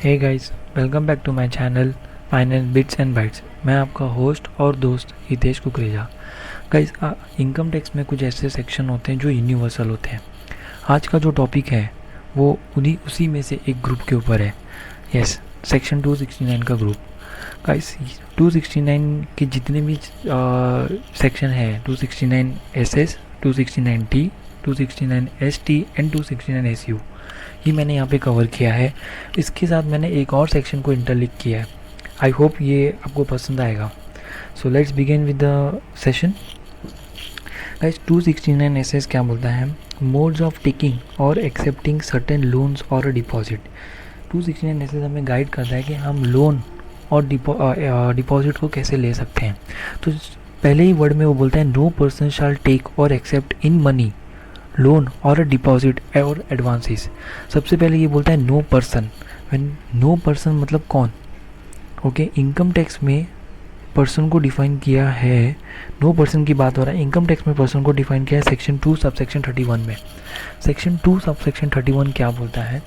Hey guys, welcome back to my channel finance bits and bytes. मैं आपका host और दोस्त Hitesh Kukreja. Guys, income tax में कुछ ऐसे सेक्शन होते हैं जो यूनिवर्सल होते हैं। आज का जो टॉपिक है वो उन्हीं उसी में से एक ग्रुप के ऊपर है। यस, सेक्शन 269 का ग्रुप। गाइस, 269 के जितने भी सेक्शन है, 269 SS, 269 T, 269 ST and 269 SU, ये मैंने यहाँ पे कवर किया है। इसके साथ मैंने एक और सेक्शन को इंटरलिंक किया है। आई होप ये आपको पसंद आएगा। So let's begin with the session. Guys, 269 SS क्या बोलता है? मोड्स ऑफ टेकिंग और एक्सेप्टिंग सर्टेन लोन्स और डिपॉजिट। 269 SS हमें गाइड करता है कि हम लोन और डिपॉजिट को कैसे ले सकते हैं। तो पहले ही वर्ड में वो बोलता है नो पर्सन शाल टेक और एक्सेप्ट इन मनी लोन और डिपॉजिट और एडवांसेस। सबसे पहले ये बोलता है नो पर्सन। नो पर्सन मतलब कौन? ओके, इनकम टैक्स में पर्सन को डिफाइन किया है। नो पर्सन की बात हो रहा है। इनकम टैक्स में पर्सन को डिफाइन किया है सेक्शन 2 सब सेक्शन 31 में। सेक्शन 2 सब सेक्शन 31 क्या बोलता है?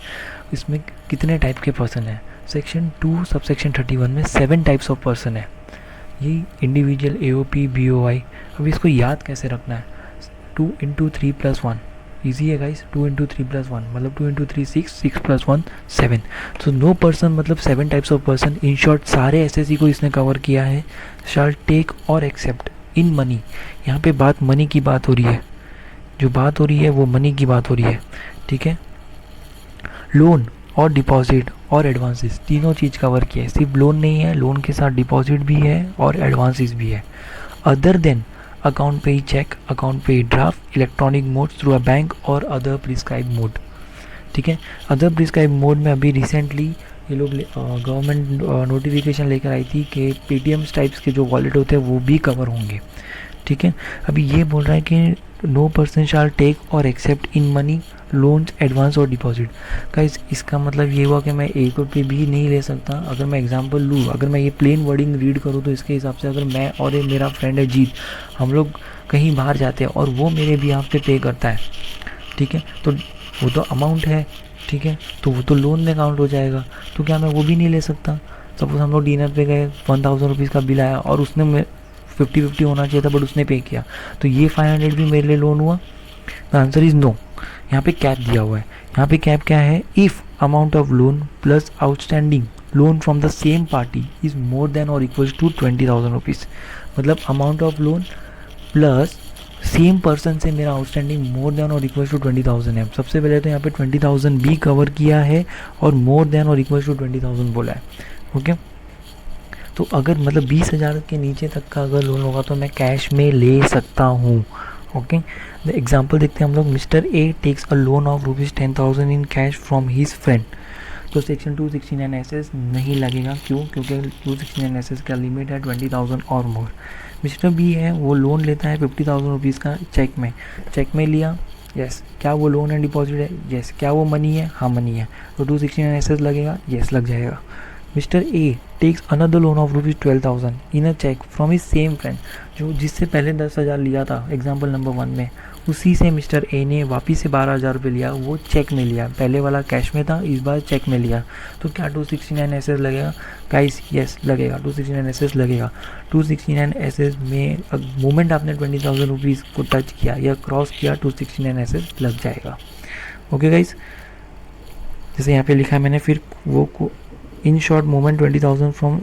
इसमें कितने टाइप के पर्सन हैं? सेक्शन 2 सब सेक्शन 31 में 7 टाइप्स ऑफ पर्सन है। ये इंडिविजुअल, AOP, BOI। अब इसको याद कैसे रखना है? 2 इंटू 3 प्लस 1 ईजी है गाइस। 2 इंटू 3 प्लस 1 मतलब 2 इंटू 3 6, 6 प्लस 1 7। तो नो पर्सन मतलब 7 types of person. In short सारे SSC को इसने कवर किया है। शाल टेक और एक्सेप्ट इन मनी। यहाँ पे बात मनी की बात हो रही है। जो बात हो रही है वो मनी की बात हो रही है। ठीक है, लोन और डिपॉजिट और एडवांसेस तीनों चीज़ कवर किया है। सिर्फ लोन नहीं है, लोन के साथ डिपॉजिट भी है और एडवांसेस भी है। Other than account pay cheque, account pay draft, electronic mode through a bank और अदर प्रिस्क्राइब मोड। ठीक है, अदर प्रिस्क्राइब मोड में अभी रिसेंटली ये लोग गवर्नमेंट नोटिफिकेशन लेकर आई थी कि पेटीएम टाइप्स के जो वॉलेट होते हैं वो भी कवर होंगे। ठीक है, अभी ये बोल रहा है कि नो पर्सन शाल टेक और accept in money loans, advance और डिपॉजिट। गाइस, इसका मतलब ये हुआ कि मैं 1 रुपये भी नहीं ले सकता। अगर मैं एग्जांपल लूँ, अगर मैं ये प्लेन वर्डिंग रीड करूँ तो इसके हिसाब से अगर मैं और ये मेरा फ्रेंड है जीत, हम लोग कहीं बाहर जाते हैं और वो मेरे बिहाफ पे पे करता है, ठीक है, तो वो तो अमाउंट है। ठीक है, तो वो तो लोन में काउंट हो जाएगा। तो क्या मैं वो भी नहीं ले सकता? सपोज हम लोग डिनर पे गए, 1000 रुपीज़ का बिल आया और उसने 50-50 होना चाहिए था बट उसने पे किया, तो ये 500 भी मेरे लिए लोन हुआ? The answer is no. यहाँ पे कैप दिया हुआ है। यहाँ पे कैप क्या है? If amount of loan plus outstanding loan from the same party is more than और इक्वल्स टू 20,000 रुपीज़। मतलब amount of loan plus same person से मेरा आउटस्टैंडिंग मोर देन और इक्वल्स टू 20,000 है। सबसे पहले तो यहाँ पे 20,000 भी कवर किया है और मोर देन और इक्वल्स टू 20,000 बोला है। ओके, तो अगर मतलब 20,000 के नीचे तक का अगर लोन होगा तो मैं कैश में ले सकता हूँ। ओके, द एग्जाम्पल देखते हैं हम लोग। Mister A takes a loan of ₹10,000 in cash from his friend. तो सेक्शन 269 SS नहीं लगेगा। क्यों? क्योंकि 269 SS का लिमिट है 20,000 और मोर। मिस्टर बी है, वो लोन लेता है 50,000 रुपीज़ का चेक में लिया। यस, क्या वो लोन एंड डिपॉजिट है? यस। क्या वो मनी है? हाँ, मनी है। तो 269 SS लगेगा? यस, लग जाएगा। Mister A takes another loan of ₹12,000 in a cheque from his same friend. जो जिससे पहले 10,000 लिया था एग्जाम्पल नंबर 1 में, उसी से मिस्टर ए ने वापिस से 12,000 रुपये लिया। वो चेक में लिया, पहले वाला कैश में था, इस बार चेक में लिया। तो क्या 269 SS लगेगा? गाइस, यस लगेगा, 269 SS लगेगा। 269 SS में मोमेंट आपने 20,000 रुपीज़ को टच किया या क्रॉस किया, 269 SS लग जाएगा। ओके गाइस, जैसे यहाँ पे लिखा है मैंने, फिर वो in short moment 20,000 from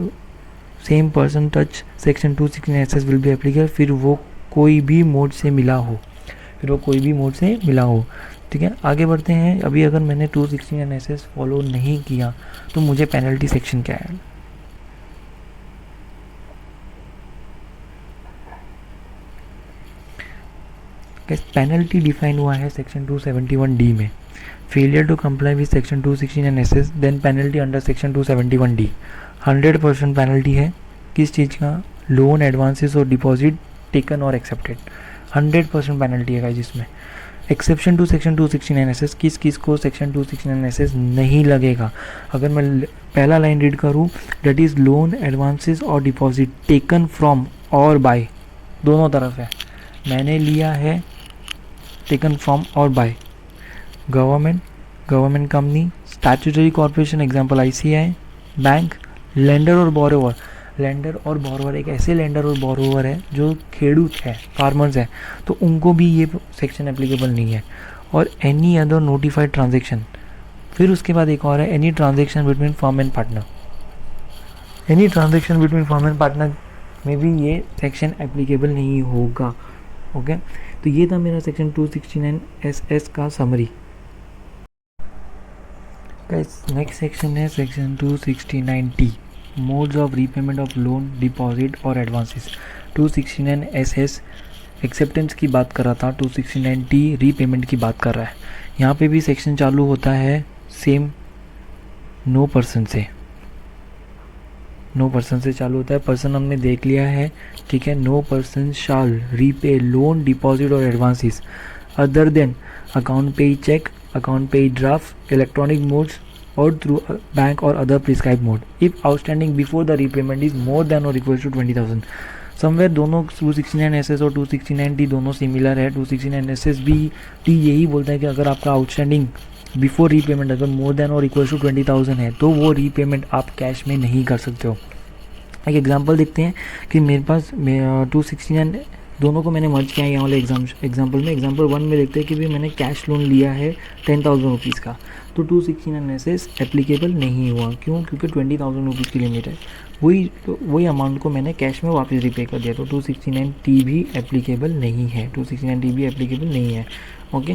same person touch section 269 SS will be applicable। फिर वो कोई भी मोड से मिला हो, ठीक है, आगे बढ़ते हैं। अभी अगर मैंने 269 SS फॉलो नहीं किया तो मुझे पेनल्टी सेक्शन क्या है? पेनल्टी डिफाइन हुआ है सेक्शन 271D में। Failure to comply with section 269 SS then penalty under section 271D। 100% penalty है। किस चीज़ का? लोन, एडवांसेस और डिपॉजिट टेकन और एक्सेप्टेड। 100% पेनल्टी है जिसमें। एक्सेप्शन टू सेक्शन 269 SS किस को सेक्शन 269 SS नहीं लगेगा? अगर मैं पहला लाइन रीड करूँ, डेट इज़ लोन, एडवांसेस और डिपॉजिट टेकन फ्रॉम और बाय, दोनों तरफ है। मैंने लिया है, टेकन फ्रॉम और by, government company, statutory corporation example ICI bank. Lender और बोरोवर, लेंडर और बोरोवर एक ऐसे लेंडर और बोरोवर है जो खेडूत है, फार्मर्स है, तो उनको भी ये सेक्शन एप्लीकेबल नहीं है। और एनी अदर नोटिफाइड ट्रांजेक्शन, फिर उसके बाद एक और है any transaction between firm and partner. Any transaction between firm and partner में भी ये सेक्शन एप्लीकेबल नहीं होगा। ओके, तो ये था मेरा सेक्शन 269 SS का समरी। नेक्स्ट सेक्शन है section 269T, modes of repayment of loan, deposit और एडवांसेस। 269 SS एक्सेप्टेंस की बात कर रहा था, 269T रीपेमेंट की बात कर रहा है। यहाँ पे भी सेक्शन चालू होता है सेम नो पर्सन से, नो पर्सन से चालू होता है। पर्सन हमने देख लिया है, ठीक है। No person shall repay loan, deposit और advances other than account pay cheque, account pay draft, electronic modes और थ्रू बैंक और other prescribe mode if outstanding before the repayment is more than और इक्वल टू 20,000। समवेयर दोनों 269 SS और 269T दोनों similar है। 269 SS भी यही बोलता है कि अगर आपका आउटस्टैंडिंग बिफोर रीपेमेंट अगर मोर देन और इक्वल टू 20,000 है तो वो रीपेमेंट आप कैश में नहीं कर सकते हो। एक एग्जांपल देखते हैं कि मेरे पास 269 दोनों को मैंने मर्ज किया है यहाँ वाले एग्जांपल में। एग्जांपल 1 में देखते हैं कि भी मैंने कैश लोन लिया है 10,000 रुपीज़ का, तो 269 SS एप्लीकेबल नहीं हुआ। क्यों? क्योंकि 20,000 रुपीज़ की लिमिट है। वही अमाउंट को मैंने कैश में वापस रिपे कर दिया, तो 269T भी एप्लीकेबल नहीं है, 269T भी एप्लीकेबल नहीं है। ओके,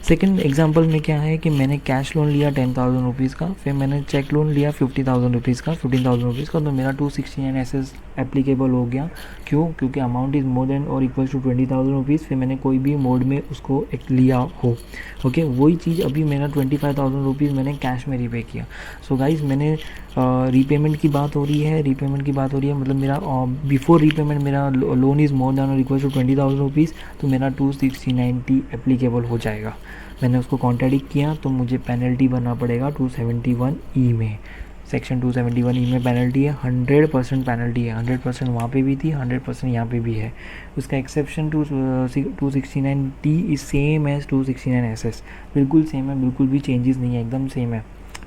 सेकंड एग्जांपल में क्या है कि मैंने कैश लोन लिया 10,000 रुपीज़ का, फिर मैंने चेक लोन लिया 50,000 रुपीज़ का, 15,000 रुपीज़ का, तो मेरा 269 SS एप्लीकेबल हो गया। क्यों? क्योंकि अमाउंट इज़ मोर देन और इक्वल टू 20,000 रुपीज़, फिर मैंने कोई भी मोड में उसको एक लिया हो। ओके, वही चीज़ अभी मेरा 25,000 रुपीज़ मैंने कैश में रिपे किया। सो गाइज, मैंने रीपेमेंट की बात हो रही है, रीपेमेंट की बात हो रही है, मतलब मेरा बिफोर रीपेमेंट मेरा लोन इज़ मोर देन और इक्वल टू 20,000 रुपीज़, तो मेरा 269T एप्लीकेबल हो जाएगा। मैंने उसको कॉन्ट्राडिक्ट किया तो मुझे पेनल्टी भरना पड़ेगा 271E में। सेक्शन 271E में पेनल्टी है, 100% पेनल्टी है। 100% वहाँ पे भी थी, 100% यहाँ पे भी है। उसका exception 269T is same as 269 SS, बिल्कुल सेम है, बिल्कुल भी चेंजेस नहीं है, एकदम सेम है।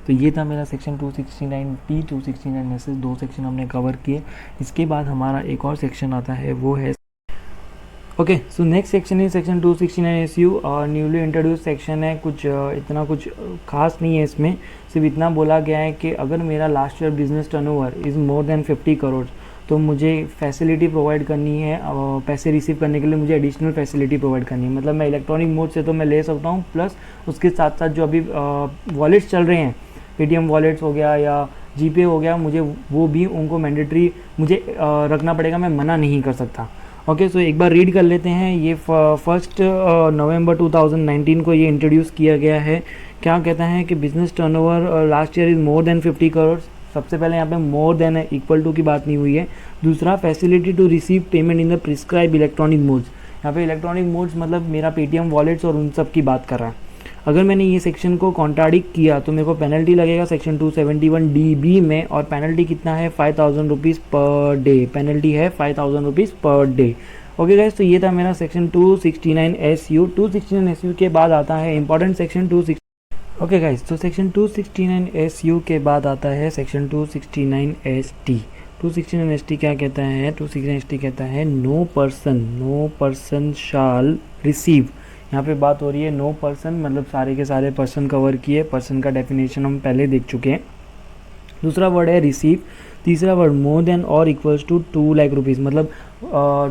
तो ये था मेरा सेक्शन 269T, 269 SS, दो सेक्शन हमने कवर किए। इसके बाद हमारा एक और सेक्शन आता है, वो है okay. So next section is section 269 SU और न्यूली इंट्रोड्यूस सेक्शन है। इतना कुछ खास नहीं है इसमें, सिर्फ इतना बोला गया है कि अगर मेरा last year business turnover is more than 50 crore तो मुझे फैसिलिटी प्रोवाइड करनी है, पैसे रिसीव करने के लिए मुझे एडिशनल फैसिलिटी प्रोवाइड करनी है। मतलब मैं इलेक्ट्रॉनिक मोड से तो मैं ले सकता हूँ, प्लस उसके साथ साथ जो अभी वॉलेट्स चल रहे हैं, पेटीएम वॉलेट्स हो गया या GPay हो गया, मुझे वो भी उनको मैंडेटरी मुझे रखना पड़ेगा, मैं मना नहीं कर सकता। ओके, सो एक बार रीड कर लेते हैं। ये 1 नवंबर 2019 को ये इंट्रोड्यूस किया गया है। क्या कहता है कि business turnover last year is more than 50 crore. सबसे पहले यहाँ पे मोर देन है, इक्वल टू की बात नहीं हुई है। दूसरा, facility to receive payment in the prescribe electronic modes. यहाँ पे इलेक्ट्रॉनिक मोड्स मतलब मेरा पेटीएम वॉलेट्स और उन सब की बात कर रहा है। अगर मैंने ये सेक्शन को कॉन्ट्राडिक्ट किया तो मेरे को पेनल्टी लगेगा सेक्शन 271DB में, और पेनल्टी कितना है 5,000 रुपीज़ पर डे। पेनल्टी है 5,000 rupees per day. Okay guys, तो ये था मेरा सेक्शन 269 SU। 269 SU के बाद आता है इंपॉर्टेंट सेक्शन 260। ओके गाइस, तो सेक्शन 269 SU के बाद आता है सेक्शन 269 ST। 269 ST क्या कहता है? 269 ST कहता है नो पर्सन शाल रिसीव। यहाँ पे बात हो रही है नो पर्सन, मतलब सारे के सारे पर्सन कवर किए। पर्सन का डेफिनेशन हम पहले देख चुके हैं। दूसरा वर्ड है रिसीव। तीसरा वर्ड मोर देन और इक्वल्स टू 2 लाख रुपीज़, मतलब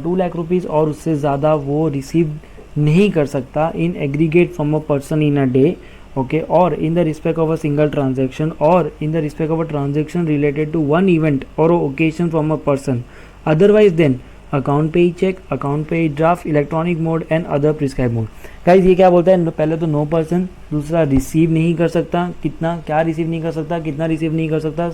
2 लाख रुपीज़ और उससे ज़्यादा वो रिसीव नहीं कर सकता in aggregate from a person in a day. Okay, or in the respect of a single transaction, or in the respect of a transaction related to one event or occasion from a person. Otherwise then account pay cheque, account pay draft, electronic mode and other prescribe mode. Guys, ये क्या बोलता है? पहले तो no person, दूसरा receive नहीं कर सकता। कितना, क्या रिसीव नहीं कर सकता, कितना रिसीव नहीं कर सकता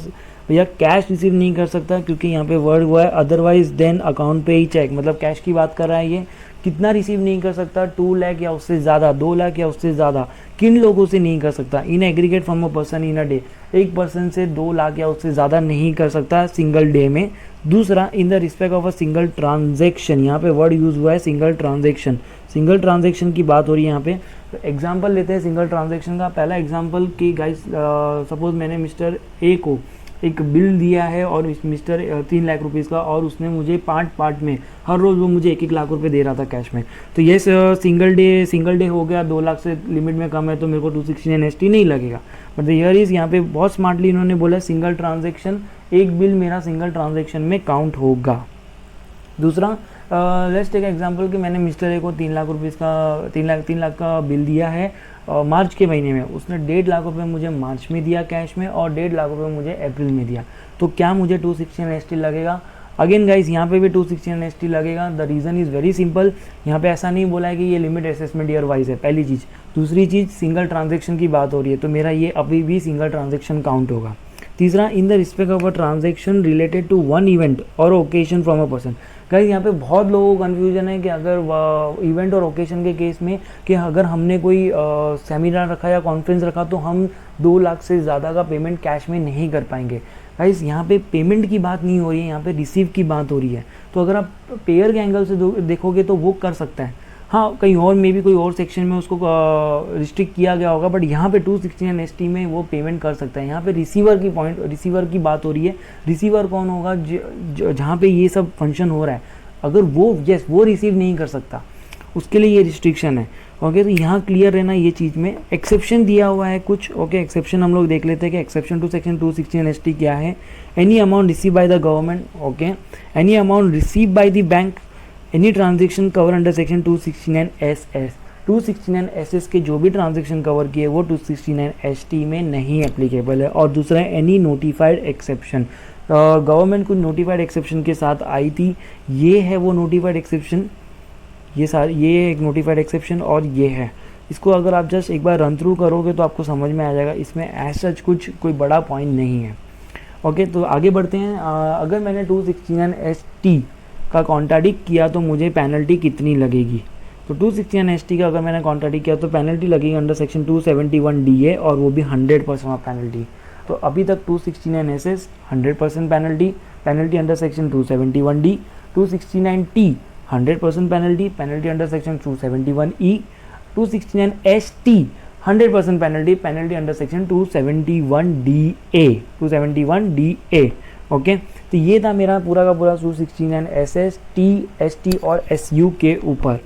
भैया? कैश रिसीव नहीं कर सकता, क्योंकि यहाँ पे वर्ड हुआ है अदरवाइज देन अकाउंट पे ही चेक, मतलब कैश की बात कर रहा है ये। कितना रिसीव नहीं कर सकता? 2 लाख या उससे ज़्यादा, 2 लाख या उससे ज़्यादा। किन लोगों से नहीं कर सकता? In aggregate from a person in a day, एक पर्सन से 2 लाख या उससे ज़्यादा नहीं कर सकता सिंगल डे में। दूसरा, इन the respect of a single transaction, यहाँ पे वर्ड यूज हुआ है सिंगल ट्रांजेक्शन। सिंगल ट्रांजेक्शन की बात हो रही है यहाँ पे। तो एग्जांपल लेते हैं सिंगल ट्रांजेक्शन का। पहला एग्जांपल कि गाइस सपोज मैंने मिस्टर ए को एक बिल दिया है और मिस्टर 3 लाख रुपीज़ का, और उसने मुझे पार्ट में हर रोज़ वो मुझे 1-1 लाख रुपए दे रहा था कैश में। तो ये सिंगल डे हो गया, 2 लाख से लिमिट में कम है तो मेरे को 269 ST नहीं लगेगा। बट ईयर इज़ यहाँ पे बहुत स्मार्टली इन्होंने बोला सिंगल ट्रांजेक्शन, एक बिल मेरा सिंगल ट्रांजेक्शन में काउंट होगा। दूसरा लेट्स टेक एग्जांपल कि मैंने मिस्टर ए को 3 लाख रुपीज़ का 3 लाख का बिल दिया है मार्च के महीने में। उसने 1.5 लाख रुपए मुझे मार्च में दिया कैश में और 1.5 लाख रुपए मुझे अप्रैल में दिया। तो क्या मुझे 269 ST लगेगा? अगेन गाइस यहाँ पे भी 269 ST लगेगा। The reason is very simple. यहाँ पे ऐसा नहीं बोला है कि ये लिमिट असेसमेंट ईयर वाइज है, पहली चीज़। दूसरी चीज़, सिंगल ट्रांजेक्शन की बात हो रही है तो मेरा ये अभी भी सिंगल ट्रांजेक्शन काउंट होगा। तीसरा, in the respect of a transaction related to one event or occasion from a person. Guys यहाँ पे बहुत लोगों को कन्फ्यूजन है कि अगर इवेंट और ओकेजन के केस में कि अगर हमने कोई सेमिनार रखा या कॉन्फ्रेंस रखा तो हम 2 लाख से ज़्यादा का पेमेंट कैश में नहीं कर पाएंगे। गाइस यहाँ पे पेमेंट की बात नहीं हो रही है, यहाँ पे रिसीव की बात हो रही है। तो अगर आप पेयर के एंगल से देखोगे तो वो कर सकता है। हाँ, कहीं और मे भी कोई और सेक्शन में उसको रिस्ट्रिक्ट किया गया होगा, बट यहाँ पे 269 ST में वो पेमेंट कर सकता है। यहाँ पे रिसीवर की बात हो रही है। रिसीवर कौन होगा? जहाँ पे ये सब फंक्शन हो रहा है, अगर वो रिसीव नहीं कर सकता, उसके लिए ये रिस्ट्रिक्शन है। ओके, तो यहाँ क्लियर रहना ये चीज़ में। एक्सेप्शन दिया हुआ है कुछ। ओके, एक्सेप्शन हम लोग देख लेते हैं कि एक्सेप्शन टू सेक्शन 269 ST क्या है। Any amount receive by the government, okay, any amount receive by the bank, any transaction cover under section 269 SS। 269 SS के जो भी ट्रांजेक्शन कवर किए वो 269 ST में नहीं एप्लीकेबल है। और दूसरा है एनी नोटिफाइड एक्सेप्शन। गवर्नमेंट कुछ नोटिफाइड एक्सेप्शन के साथ आई थी, ये है वो नोटिफाइड एक्सेप्शन। ये एक नोटिफाइड एक्सेप्शन और ये है। इसको अगर आप जस्ट एक बार रन थ्रू करोगे तो आपको समझ में आ जाएगा। इसमें एज सच कुछ कोई बड़ा पॉइंट नहीं है। ओके, तो आगे बढ़ते हैं। अगर मैंने 269 ST का कॉन्ट्राडिक्ट किया तो मुझे पेनल्टी कितनी लगेगी? तो 269 ST का अगर मैंने कॉन्ट्राडिक्ट किया तो पेनल्टी लगेगी अंडर सेक्शन 271 DA, और वो भी 100% ऑफ पेनल्टी। तो अभी तक 269 SS 100% penalty under section 271 D, 269 T 100% penalty under section 271 E, 269 ST 100% penalty under section 271 DA। Okay, तो ये था मेरा पूरा का पूरा 269 SS, T, ST और SU के ऊपर।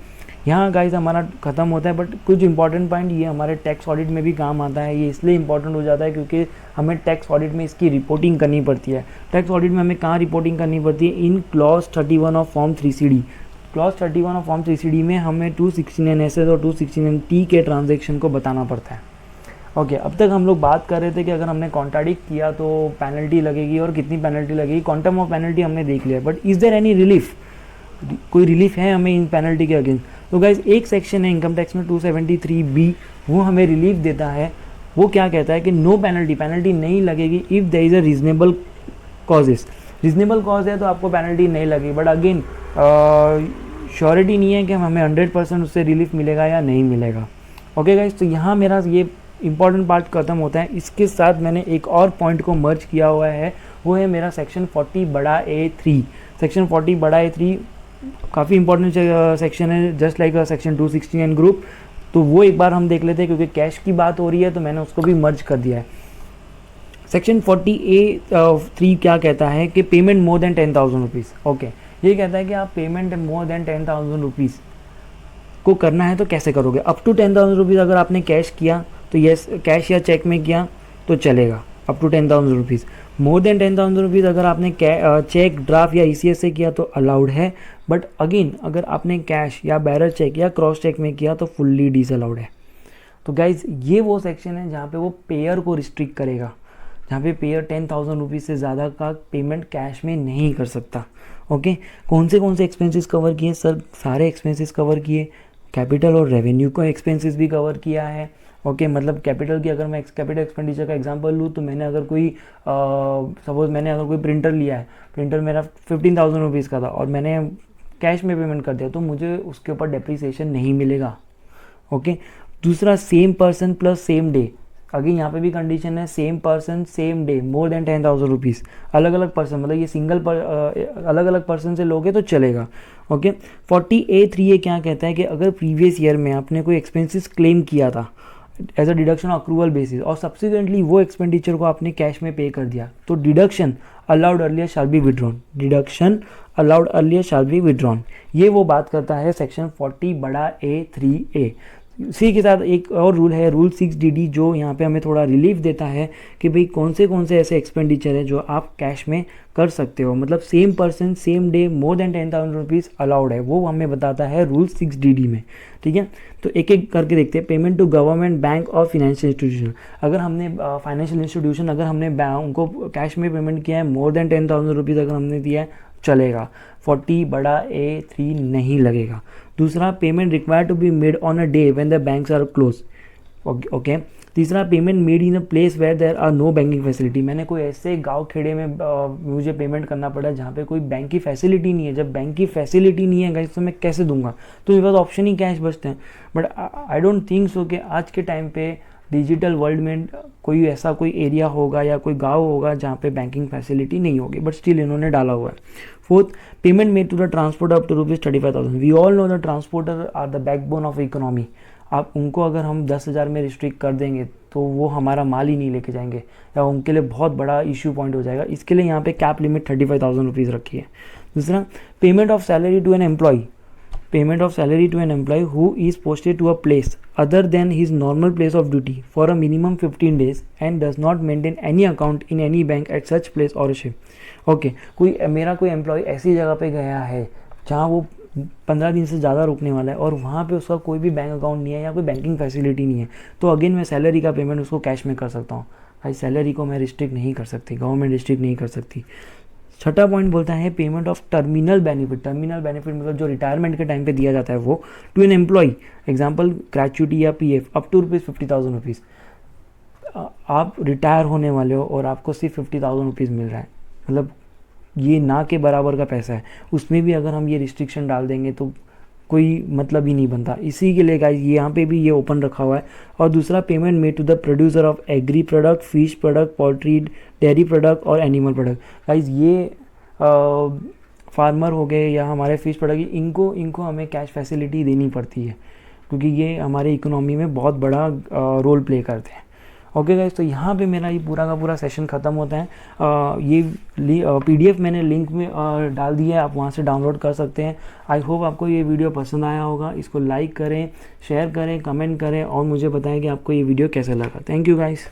यहाँ गाइस हमारा ख़त्म होता है। बट कुछ इंपॉर्टेंट पॉइंट ये हमारे टैक्स ऑडिट में भी काम आता है। ये इसलिए इंपॉर्टेंट हो जाता है क्योंकि हमें टैक्स ऑडिट में इसकी रिपोर्टिंग करनी पड़ती है। टैक्स ऑडिट में हमें कहाँ रिपोर्टिंग करनी पड़ती है? In clause 31 of form 3CD। Clause 31 of form 3CD में हमें 269 SS और 269 T के ट्रांजेक्शन को बताना पड़ता है। ओके, अब तक हम लोग बात कर रहे थे कि अगर हमने कॉन्ट्राडिक्ट किया तो पेनल्टी लगेगी और कितनी पेनल्टी लगेगी। क्वांटम ऑफ पेनल्टी हमने देख लिया, but is there any relief? कोई रिलीफ है हमें इन पेनल्टी के अगेंस्ट? तो गाइज एक सेक्शन है इनकम टैक्स में 273B, वो हमें रिलीफ देता है। वो क्या कहता है कि नो पेनल्टी नहीं लगेगी if there is a reasonable causes. Reasonable cause है तो आपको पेनल्टी नहीं लगेगी, बट अगेन श्योरिटी नहीं है कि हमें 100% उससे रिलीफ मिलेगा या नहीं मिलेगा। ओके गाइज, तो यहाँ मेरा ये इंपॉर्टेंट पार्ट खत्म होता है। इसके साथ मैंने एक और पॉइंट को मर्ज किया हुआ है, वो है मेरा सेक्शन 40(a)(3। सेक्शन 40(a)(3 काफ़ी इंपॉर्टेंट सेक्शन है, जस्ट लाइक सेक्शन 269 ग्रुप। तो वो एक बार हम देख लेते हैं क्योंकि कैश की बात हो रही है तो मैंने उसको भी मर्ज कर दिया है। सेक्शन 40(a)(3 क्या कहता है कि पेमेंट मोर देन 10,000 रुपीज़। ओके, ये कहता है कि आप पेमेंट मोर देन 10,000 रुपीज़ को करना है तो कैसे करोगे? अप टू 10,000 रुपीज़ अगर आपने कैश किया तो यस, कैश या चेक में किया तो चलेगा up to 10,000 rupees. More than 10,000 rupees अगर आपने चेक, ड्राफ्ट या ECS से किया तो अलाउड है, बट अगेन अगर आपने कैश या बैरर चेक या क्रॉस चेक में किया तो फुल्ली डिसअलाउड है। तो गाइज ये वो सेक्शन है जहाँ पे वो पेयर को रिस्ट्रिक्ट करेगा, जहाँ पे पेयर 10,000 रुपीज़ से ज़्यादा का पेमेंट कैश में नहीं कर सकता। ओके, कौन से एक्सपेंसेस कवर किए सर? सारे एक्सपेंसेस कवर किए, कैपिटल और रेवेन्यू को एक्सपेंसेस भी कवर किया है। ओके, मतलब कैपिटल की अगर मैं कैपिटल एक्सपेंडिचर का एग्जांपल लूँ तो मैंने अगर कोई सपोज मैंने अगर कोई प्रिंटर लिया है, प्रिंटर मेरा 15,000 रुपीज़ का था और मैंने कैश में पेमेंट कर दिया तो मुझे उसके ऊपर डेप्रीसिएशन नहीं मिलेगा। ओके, दूसरा same person plus same day. Again यहाँ पे भी कंडीशन है same person same day more than 10,000 rupees, अलग अलग पर्सन, मतलब ये सिंगल अलग अलग पर्सन से लोगे तो चलेगा। ओके 40A3A क्या कहता है कि अगर प्रीवियस ईयर में आपने कोई एक्सपेंसेस क्लेम किया था as a deduction accrual basis और सब्सिक्वेंटली वो एक्सपेंडिचर को आपने कैश में पे कर दिया, तो deduction allowed earlier shall be withdrawn, deduction allowed earlier shall be withdrawn. ये वो बात करता है सेक्शन 40A3A। इसी के साथ एक और रूल है रूल 6DD, जो यहाँ पे हमें थोड़ा रिलीफ देता है कि भाई कौन से ऐसे एक्सपेंडिचर है जो आप कैश में कर सकते हो, मतलब same person same day more than 10,000 rupees allowed है, वो हमें बताता है रूल 6DD में। ठीक है, तो एक एक करके देखते हैं। पेमेंट टू गवर्नमेंट, बैंक और फाइनेंशियल इंस्टीट्यूशन, अगर हमने फाइनेंशियल इंस्टीट्यूशन अगर हमने उनको कैश में पेमेंट किया है मोर देन 10,000 रुपीज़ अगर हमने दिया है चलेगा, 40A3 नहीं लगेगा। दूसरा, payment required to be made on a day when the banks are close. Okay तीसरा, payment made in a place where there are no banking facility, मैंने कोई ऐसे गांव खेड़े में मुझे पेमेंट करना पड़ा जहाँ पे कोई बैंक की फैसिलिटी नहीं है। जब बैंक की फैसिलिटी नहीं है गाइस तो मैं कैसे दूंगा, तो मेरे पास ऑप्शन ही कैश बचते हैं। But I don't think so कि आज के टाइम पे डिजिटल वर्ल्ड में कोई ऐसा कोई एरिया होगा या कोई गांव होगा जहाँ पे बैंकिंग फैसिलिटी नहीं होगी, बट स्टिल इन्होंने डाला हुआ है। Fourth, payment made to the transport up to ₹35,000, we all know the transporter are the backbone of economy. आप उनको अगर हम 10,000 में रिस्ट्रिक्ट कर देंगे तो वो हमारा माल ही नहीं लेके जाएंगे या उनके लिए बहुत बड़ा इश्यू पॉइंट हो जाएगा। इसके लिए यहाँ पे कैप लिमिट 35,000 रुपीज़ रखी है। दूसरा, payment of salary to an employee, payment of salary to an employee who is posted to a place other than his normal place of duty for a minimum 15 days and does not maintain any account in any bank at such place और शिप। Okay, मेरा कोई employ ऐसी जगह पे गया है जहाँ वो 15 दिन से ज़्यादा रुकने वाला है और वहाँ पे उसका कोई भी बैंक अकाउंट नहीं है या कोई बैंकिंग फैसिलिटी नहीं है, तो अगेन मैं सैलरी का पेमेंट उसको कैश में कर सकता हूँ। भाई सैलरी को मैं रिस्ट्रिक्ट नहीं कर सकती, गवर्नमेंट रिस्ट्रिक्ट नहीं कर सकती। छठा पॉइंट बोलता है payment of terminal benefit, terminal benefit मतलब जो रिटायरमेंट के टाइम पे दिया जाता है वो, to an employee, example gratuity या पीएफ अप टू ₹50,000 रुपीज़। आप रिटायर होने वाले हो और आपको सिर्फ 50,000 रुपीज़ मिल रहा है, मतलब ये ना के बराबर का पैसा है, उसमें भी अगर हम ये रिस्ट्रिक्शन डाल देंगे तो कोई मतलब ही नहीं बनता। इसी के लिए गाइस यहाँ पे भी ये ओपन रखा हुआ है। और दूसरा, payment made to the producer of agri product, fish product, poultry, dairy product और एनिमल प्रोडक्ट। गाइस ये फार्मर हो गए या हमारे फिश प्रोडक्ट, इनको हमें कैश फैसिलिटी देनी पड़ती है क्योंकि ये हमारे इकोनॉमी में बहुत बड़ा रोल प्ले करते हैं। ओके गाइस, तो यहाँ पे मेरा ये पूरा का पूरा सेशन ख़त्म होता है। ये PDF मैंने लिंक में डाल दिया है, आप वहाँ से डाउनलोड कर सकते हैं। आई होप आपको ये वीडियो पसंद आया होगा। इसको लाइक करें, शेयर करें, कमेंट करें और मुझे बताएं कि आपको ये वीडियो कैसा लगा। Thank you guys.